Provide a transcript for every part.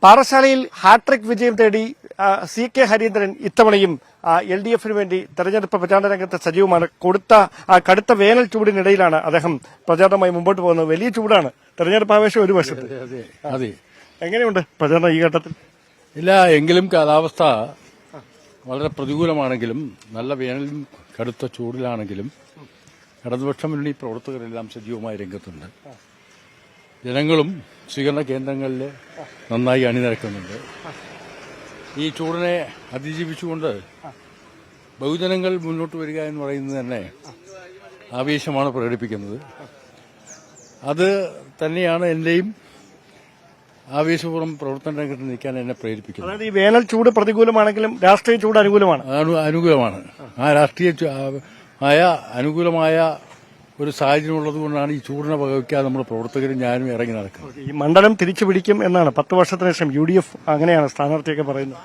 പാറശാലയിൽ hat trick വിജയം തേടി CK Harindran ഇത്തവണയും LDF-ന് വേണ്ടി തെരഞ്ഞെടുപ്പ് പ്രചാരണ രംഗത്ത് സജീവമാണ്. കടുത്ത വേനൽ ചൂടിനിടയിലാണ് അദ്ദേഹം പ്രചാരണമായി മുമ്പോട്ട് പോകുന്നത്. വലിയ ചൂടാണ്, തെരഞ്ഞെടുപ്പ് ആവേശം ഒരു വശത്ത്. അതെ, എങ്ങനെയുണ്ട് പ്രചാരണം ഈ ഘട്ടത്തിൽ? ഇല്ല, എങ്കിലും കാലാവസ്ഥ വളരെ പ്രതികൂലമാണെങ്കിലും, നല്ല വേനലും കടുത്ത ചൂടിലാണെങ്കിലും ഇടതുപക്ഷ മുന്നണി പ്രവർത്തകരെല്ലാം സജീവമായ രംഗത്തുണ്ട്. ജനങ്ങളും സ്വീകരണ കേന്ദ്രങ്ങളിൽ നന്നായി അണിനിരക്കുന്നുണ്ട്. ഈ ചൂടിനെ അതിജീവിച്ചുകൊണ്ട് ബഹുജനങ്ങൾ മുന്നോട്ട് വരിക എന്ന് പറയുന്നത് തന്നെ ആവേശമാണ് പ്രകടിപ്പിക്കുന്നത്. അത് തന്നെയാണ് എന്റെയും ആവേശപൂർവ്വം പ്രവർത്തന രംഗത്ത് നിൽക്കാൻ എന്നെ പ്രേരിപ്പിക്കുന്നത്. അതായത് ഈ വേനൽ ചൂട് പ്രതികൂലമാണെങ്കിലും രാഷ്ട്രീയ ചൂട് അനുകൂലമാണ്. അനുകൂലമാണ്. ആ അനുകൂലമായ ഒരു സാഹചര്യം ഉള്ളതുകൊണ്ടാണ് ഈ ചൂടിനെ വകവയ്ക്കാതെ നമ്മൾ പ്രവർത്തകരും ഞാനും ഇറങ്ങി നടക്കുന്നത്. ഈ മണ്ഡലം തിരിച്ചുപിടിക്കും എന്നാണ് 10 വർഷത്തിന് ശേഷം UDF അങ്ങനെയാണ് സ്ഥാനാർത്ഥിയൊക്കെ പറയുന്നത്.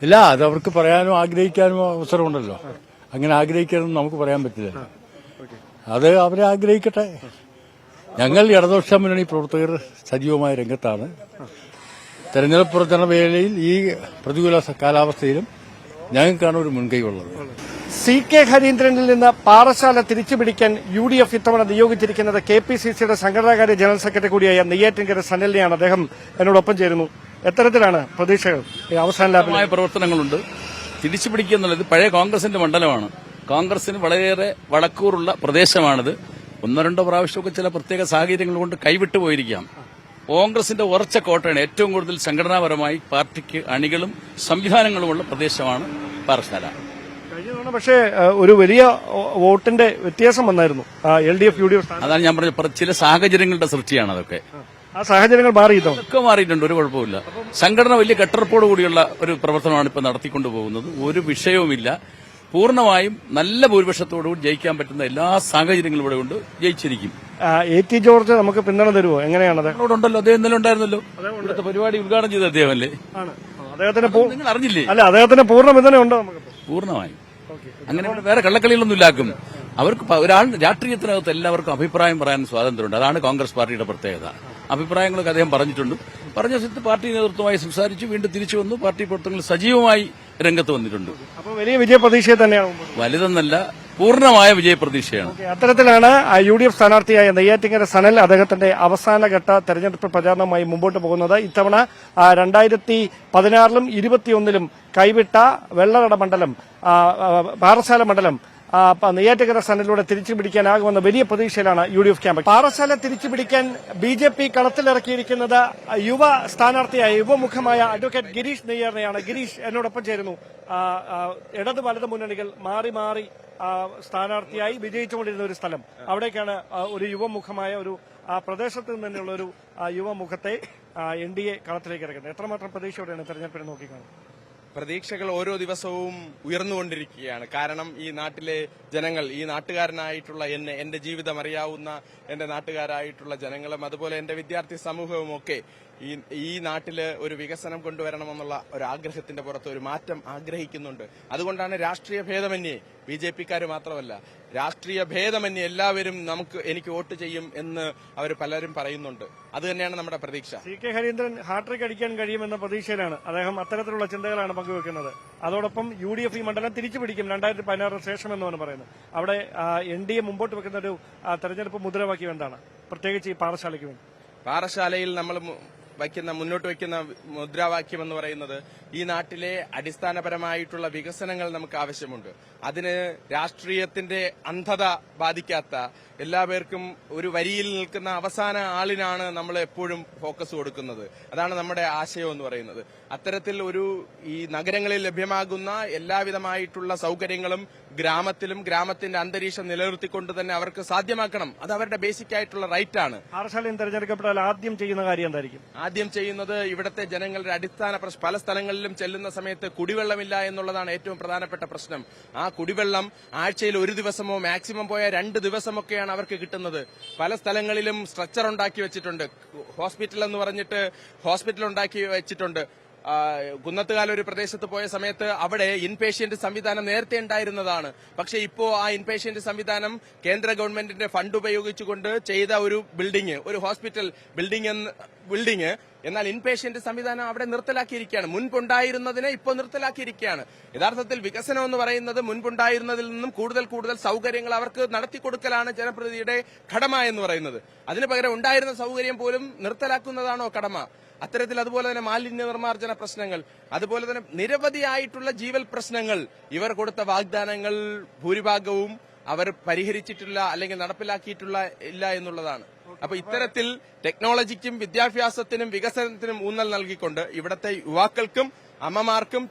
ഇല്ല, അത് അവർക്ക് പറയാനും ആഗ്രഹിക്കാനും അവസരമുണ്ടല്ലോ. അങ്ങനെ ആഗ്രഹിക്കാനൊന്നും നമുക്ക് പറയാൻ പറ്റില്ല. അത് അവരെ ആഗ്രഹിക്കട്ടെ. ഞങ്ങൾ ഇടതുപക്ഷ മുന്നണി പ്രവർത്തകർ സജീവമായ രംഗത്താണ്. തെരഞ്ഞെടുപ്പ് പ്രചരണ വേളയിൽ ഈ പ്രതികൂല കാലാവസ്ഥയിലും ഞങ്ങൾക്കാണ് ഒരു മുൻകൈ ഉള്ളത്. CK ഹരീന്ദ്രനിൽ നിന്ന് പാറശാല തിരിച്ചുപിടിക്കാൻ UDF ഇത്തവണ നിയോഗിച്ചിരിക്കുന്നത് KPCCയുടെ സംഘടനാകാര്യ ജനറൽ സെക്രട്ടറി കൂടിയായ നെയ്യാറ്റിൻകര സനലിനെയാണ്. അദ്ദേഹം എന്നോടൊപ്പം ചേരുന്നു. എത്തരത്തിലാണ് പ്രതീക്ഷകൾ? അവസാന ലാഭമായ പ്രവർത്തനങ്ങളുണ്ട്. തിരിച്ചുപിടിക്കുക എന്നുള്ളത് പഴയ കോൺഗ്രസിന്റെ മണ്ഡലമാണ്. കോൺഗ്രസിന് വളരെയേറെ വടക്കൂറുള്ള പ്രദേശമാണിത്. 1-2 പ്രാവശ്യമൊക്കെ ചില പ്രത്യേക സാഹചര്യങ്ങൾ കൊണ്ട് കൈവിട്ടു പോയിരിക്കാം. കോൺഗ്രസിന്റെ ഉറച്ച കോട്ടയാണ്. ഏറ്റവും കൂടുതൽ സംഘടനാപരമായി പാർട്ടിക്ക് അണികളും സംവിധാനങ്ങളുമുള്ള പ്രദേശമാണ് പാറശാല. പക്ഷേ ഒരു വലിയ വോട്ടിന്റെ വ്യത്യാസം വന്നായിരുന്നു LDF UDF. അതാണ് ഞാൻ പറഞ്ഞ ചില സാഹചര്യങ്ങളുടെ സൃഷ്ടിയാണ് അതൊക്കെ. ആ സാഹചര്യങ്ങൾ ഒക്കെ മാറിയിട്ടുണ്ട്. ഒരു കുഴപ്പമില്ല. സംഘടന വലിയ കെട്ടുറപ്പോട് കൂടിയുള്ള ഒരു പ്രവർത്തനമാണ് ഇപ്പോൾ നടത്തിക്കൊണ്ടു പോകുന്നത്. ഒരു വിഷയവുമില്ല. പൂർണ്ണമായും നല്ല ഭൂരിപക്ഷത്തോടുകൂടി ജയിക്കാൻ പറ്റുന്ന എല്ലാ സാഹചര്യങ്ങളും ഇവിടെ ഉണ്ട്. ജയിച്ചിരിക്കും. AT ജോർജ് നമുക്ക് പിന്തുണ തരുമോ? എങ്ങനെയാണ്? ഉണ്ടല്ലോ, അദ്ദേഹം ഇന്നലെ ഉണ്ടായിരുന്നല്ലോ. ഇവിടുത്തെ പരിപാടി ഉദ്ഘാടനം ചെയ്ത അദ്ദേഹം അല്ലേ? നിങ്ങൾ അറിഞ്ഞില്ലേ? അല്ല, അദ്ദേഹത്തിന് പൂർണ്ണ പിന്തുണ ഉണ്ടോ? നമുക്ക് പൂർണ്ണമായും. അങ്ങനെ വേറെ കള്ളക്കളികളൊന്നും ഇല്ലാക്കും. അവർക്ക് ഒരാൾ രാഷ്ട്രീയത്തിനകത്ത് എല്ലാവർക്കും അഭിപ്രായം പറയാൻ സ്വാതന്ത്ര്യമുണ്ട്. അതാണ് കോൺഗ്രസ് പാർട്ടിയുടെ പ്രത്യേകത. അഭിപ്രായങ്ങളൊക്കെ അദ്ദേഹം പറഞ്ഞിട്ടുണ്ട്. പറഞ്ഞ സ്ഥലത്ത് പാർട്ടി നേതൃത്വമായി സംസാരിച്ചു, വീണ്ടും തിരിച്ചു വന്നു. പാർട്ടി പ്രവർത്തനങ്ങൾ സജീവമായി രംഗത്ത് വന്നിട്ടുണ്ട്. അപ്പോൾ വലിയ വിജയപ്രതീക്ഷ തന്നെയാണ്. വലുതെന്നല്ല, പൂർണ്ണമായ വിജയപ്രതീക്ഷയാണ്. അത്തരത്തിലാണ് UDF സ്ഥാനാർത്ഥിയായ നെയ്യാറ്റിൻകര സനൽ അദ്ദേഹത്തിന്റെ അവസാനഘട്ട തെരഞ്ഞെടുപ്പ് പ്രചാരണവുമായി മുമ്പോട്ട് പോകുന്നത്. ഇത്തവണ 2016-ലും 2021-ലും കൈവിട്ട വെള്ളറട മണ്ഡലം, പാറശാല മണ്ഡലം നെയ്യാറ്റിൻകര സനലിലൂടെ തിരിച്ചുപിടിക്കാനാകുമെന്ന വലിയ പ്രതീക്ഷയിലാണ് UDF ക്യാമ്പ്. പാറശാല തിരിച്ചുപിടിക്കാൻ BJP കളത്തിലിറക്കിയിരിക്കുന്നത് യുവ സ്ഥാനാർത്ഥിയായ യുവമുഖമായ അഡ്വക്കേറ്റ് ഗിരീഷ് നെയ്യാറിനെയാണ്. ഗിരീഷ് എന്നോടൊപ്പം ചേരുന്നു. ഇടത് വലത് മുന്നണികൾ മാറി മാറി സ്ഥാനാർത്ഥിയായി വിജയിച്ചുകൊണ്ടിരുന്ന ഒരു സ്ഥലം, അവിടേക്കാണ് ഒരു യുവമുഖമായ ഒരു പ്രദേശത്ത് നിന്നുള്ള ഒരു യുവമുഖത്തെ NDA കളത്തിലേക്ക് ഇറക്കുന്നത്. എത്രമാത്രം പ്രതീക്ഷയോടെയാണ് തെരഞ്ഞെടുപ്പിനെ നോക്കിക്കാണുന്നത്? പ്രതീക്ഷകൾ ഓരോ ദിവസവും ഉയർന്നുകൊണ്ടിരിക്കുകയാണ്. കാരണം ഈ നാട്ടിലെ ജനങ്ങൾ, ഈ നാട്ടുകാരനായിട്ടുള്ള എന്റെ ജീവിതം അറിയാവുന്ന എന്റെ നാട്ടുകാരായിട്ടുള്ള ജനങ്ങളും അതുപോലെ എന്റെ വിദ്യാർത്ഥി സമൂഹവും ഒക്കെ ഈ നാട്ടില് ഒരു വികസനം കൊണ്ടുവരണമെന്നുള്ള ഒരു ആഗ്രഹത്തിന്റെ പുറത്ത് ഒരു മാറ്റം ആഗ്രഹിക്കുന്നുണ്ട്. അതുകൊണ്ടാണ് രാഷ്ട്രീയ ഭേദമന്യേ, BJPക്കാര് മാത്രമല്ല, രാഷ്ട്രീയ ഭേദമന്യേ എല്ലാവരും എനിക്ക് വോട്ട് ചെയ്യും എന്ന് അവർ പലരും പറയുന്നുണ്ട്. അത് തന്നെയാണ് നമ്മുടെ പ്രതീക്ഷ. CK ഹരീന്ദ്രൻ ഹാട്രിക് അടിക്കാൻ കഴിയുമെന്ന പ്രതീക്ഷയിലാണ് അദ്ദേഹം. അത്തരത്തിലുള്ള ചിന്തകളാണ് പങ്കുവെക്കുന്നത്. അതോടൊപ്പം UDF ഈ മണ്ഡലം തിരിച്ചുപിടിക്കും 2016 ശേഷം എന്നാണ് പറയുന്നത്. അവിടെ NDA മുമ്പോട്ട് വെക്കുന്ന ഒരു തെരഞ്ഞെടുപ്പ് മുദ്രാവാക്യം എന്താണ്, പ്രത്യേകിച്ച് ഈ പാറശാലയ്ക്ക് വേണ്ടി? പാറശാലയിൽ നമ്മൾ മുന്നോട്ട് വയ്ക്കുന്ന മുദ്രാവാക്യം എന്ന് പറയുന്നത് ഈ നാട്ടിലെ അടിസ്ഥാനപരമായിട്ടുള്ള വികസനങ്ങൾ നമുക്ക് ആവശ്യമുണ്ട്. അതിന് രാഷ്ട്രീയത്തിന്റെ അന്ധത ബാധിക്കാത്ത, എല്ലാവർക്കും ഒരു വരിയിൽ നിൽക്കുന്ന അവസാന ആളിനാണ് നമ്മൾ എപ്പോഴും ഫോക്കസ് കൊടുക്കുന്നത്. അതാണ് നമ്മുടെ ആശയം എന്ന് പറയുന്നത്. അത്തരത്തിൽ ഈ നഗരങ്ങളിൽ ലഭ്യമാകുന്ന എല്ലാവിധമായിട്ടുള്ള സൗകര്യങ്ങളും ഗ്രാമത്തിലും ഗ്രാമത്തിന്റെ അന്തരീക്ഷം നിലനിർത്തിക്കൊണ്ട് തന്നെ അവർക്ക് സാധ്യമാക്കണം. അത് അവരുടെ ബേസിക് ആയിട്ടുള്ള റൈറ്റ് ആണ്. പാറശാലയിൽ തെരഞ്ഞെടുക്കപ്പെട്ടാൽ ആദ്യം ചെയ്യുന്ന കാര്യം എന്തായിരിക്കും? ആദ്യം ചെയ്യുന്നത് ഇവിടുത്തെ ജനങ്ങളുടെ അടിസ്ഥാന പല സ്ഥലങ്ങളിലും ചെല്ലുന്ന സമയത്ത് കുടിവെള്ളമില്ല എന്നുള്ളതാണ് ഏറ്റവും പ്രധാനപ്പെട്ട പ്രശ്നം. ആ കുടിവെള്ളം ആഴ്ചയിൽ 1 ദിവസമോ മാക്സിമം പോയ 2 ദിവസമൊക്കെയാണ് അവർക്ക് കിട്ടുന്നത്. പല സ്ഥലങ്ങളിലും സ്ട്രക്ചർ ഉണ്ടാക്കി വെച്ചിട്ടുണ്ട്, ഹോസ്പിറ്റൽ എന്ന് പറഞ്ഞിട്ട് ഹോസ്പിറ്റൽ ഉണ്ടാക്കി വെച്ചിട്ടുണ്ട്. കുന്നത്തുകാല ഒരു പ്രദേശത്ത് പോയ സമയത്ത് അവിടെ ഇൻപേഷ്യന്റ് സംവിധാനം നേരത്തെ ഉണ്ടായിരുന്നതാണ്. പക്ഷെ ഇപ്പോ ആ ഇൻപേഷ്യന്റ് സംവിധാനം കേന്ദ്ര ഗവൺമെന്റിന്റെ ഫണ്ട് ഉപയോഗിച്ചുകൊണ്ട് ചെയ്ത ഒരു ബിൽഡിംഗ്, ഒരു ഹോസ്പിറ്റൽ ബിൽഡിംഗ് എന്നാൽ ഇൻപേഷ്യന്റ് സംവിധാനം അവിടെ നിർത്തലാക്കിയിരിക്കുകയാണ്. മുൻപുണ്ടായിരുന്നതിനെ ഇപ്പോൾ നിർത്തലാക്കിയിരിക്കുകയാണ്. യഥാർത്ഥത്തിൽ വികസനം എന്ന് പറയുന്നത് മുൻപുണ്ടായിരുന്നതിൽ നിന്നും കൂടുതൽ കൂടുതൽ സൗകര്യങ്ങൾ അവർക്ക് നടത്തിക്കൊടുക്കലാണ് ജനപ്രതിനിധിയുടെ കടമ എന്ന് പറയുന്നത്. അതിനു പകരം ഉണ്ടായിരുന്ന സൗകര്യം പോലും നിർത്തലാക്കുന്നതാണോ കടമ? അത്തരത്തിൽ അതുപോലെ തന്നെ മാലിന്യ നിർമ്മാർജ്ജന പ്രശ്നങ്ങൾ, അതുപോലെ തന്നെ നിരവധിയായിട്ടുള്ള ജീവൽ പ്രശ്നങ്ങൾ, ഇവർ കൊടുത്ത വാഗ്ദാനങ്ങൾ ഭൂരിഭാഗവും അവർ പരിഹരിച്ചിട്ടില്ല അല്ലെങ്കിൽ നടപ്പിലാക്കിയിട്ടില്ല എന്നുള്ളതാണ്. അപ്പൊ ഇത്തരത്തിൽ ടെക്നോളജിക്കും വിദ്യാഭ്യാസത്തിനും വികസനത്തിനും ഊന്നൽ നൽകിക്കൊണ്ട് ഇവിടത്തെ യുവാക്കൾക്കും അമ്മമാർക്കും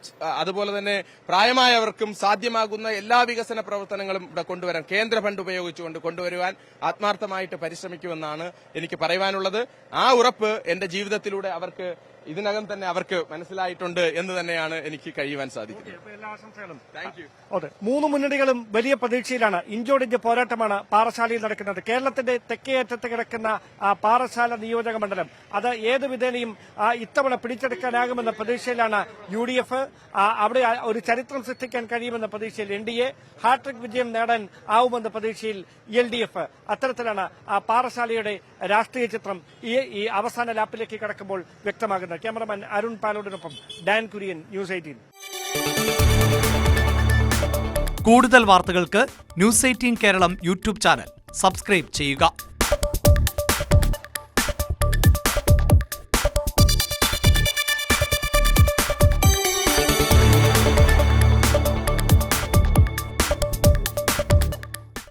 അതുപോലെ തന്നെ പ്രായമായവർക്കും സാധ്യമാകുന്ന എല്ലാ വികസന പ്രവർത്തനങ്ങളും ഇവിടെ കൊണ്ടുവരാൻ കേന്ദ്ര ഫണ്ട് ഉപയോഗിച്ചുകൊണ്ട് കൊണ്ടുവരുവാൻ ആത്മാർത്ഥമായിട്ട് പരിശ്രമിക്കുമെന്നാണ് എനിക്ക് പറയുവാനുള്ളത്. ആ ഉറപ്പ് എന്റെ ജീവിതത്തിലൂടെ അവർക്ക് ഇതിനകം തന്നെ അവർക്ക് മനസ്സിലായിട്ടുണ്ട് എന്ന് തന്നെയാണ് എനിക്ക് കഴിയുവാൻ സാധിക്കുന്നത്. എല്ലാ ആശംസകളും. Thank you. അതെ, മൂന്ന് മുന്നണികളും വലിയ പ്രതീക്ഷയിലാണ്. ഇഞ്ചോടിഞ്ച് പോരാട്ടമാണ് പാറശാലയിൽ നടക്കുന്നത്. കേരളത്തിന്റെ തെക്കേയറ്റത്ത് കിടക്കുന്ന പാറശാല നിയോജക മണ്ഡലം അത് ഏത് വിധേനയും ഇത്തവണ പിടിച്ചെടുക്കാനാകുമെന്ന പ്രതീക്ഷയിലാണ് UDF. അവിടെ ഒരു ചരിത്രം സൃഷ്ടിക്കാൻ കഴിയുമെന്ന പ്രതീക്ഷയിൽ NDA, ഹാട്രിക് വിജയം നേടാൻ ആവുമെന്ന പ്രതീക്ഷയിൽ LDF. അത്തരത്തിലാണ് പാറശാലയുടെ രാഷ്ട്രീയ ചിത്രം ഈ അവസാന ലാപ്പിലേക്ക് കടക്കുമ്പോൾ വ്യക്തമാകുന്നത്. ക്യാമറമാൻ അരുൺ പാലോടിനൊപ്പം ഡാൻ കുര്യൻ, ന്യൂസ് 18. കൂടുതൽ വാർത്തകൾക്ക് news 18 Keralam YouTube channel subscribe ചെയ്യുക.